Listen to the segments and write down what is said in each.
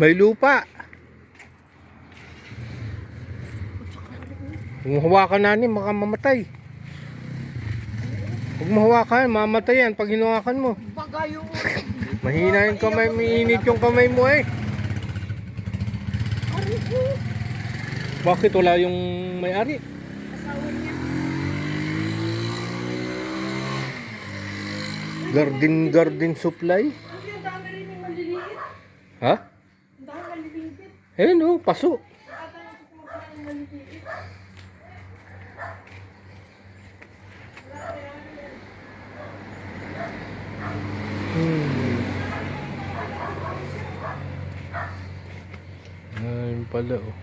May lupa. Kung hawakan na ni, baka mamatay. Huwag mo hawakan, mamatay yan pag hinawakan mo. Bagayo. Mahina yung kamay, mainit yung kamay mo eh. Ari ko. Bakit wala yung may-ari? Asawa niya. Garden supply? Kasi ang dami rin yung maliliit. Ha? Ang dami maliliit. Eh no, paso. Tatanong ko kung magkano yung maliliit. Ayun pala oh.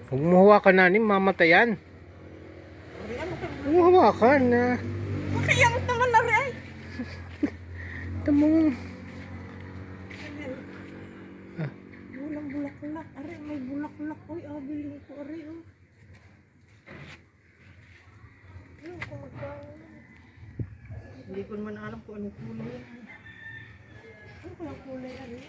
Huwag mo hawakan na ni, mamatay yan. Huwag mo hawakan na. Makayamot naman na rin. Ito mo. Walang bulaklak. Ari, may bulaklak. Uy, bilhin ko. Ari, oh. Ayun, kung magkano. Hindi ko naman alam kung anong kulay yan. Ano kung ang kulay, Ari?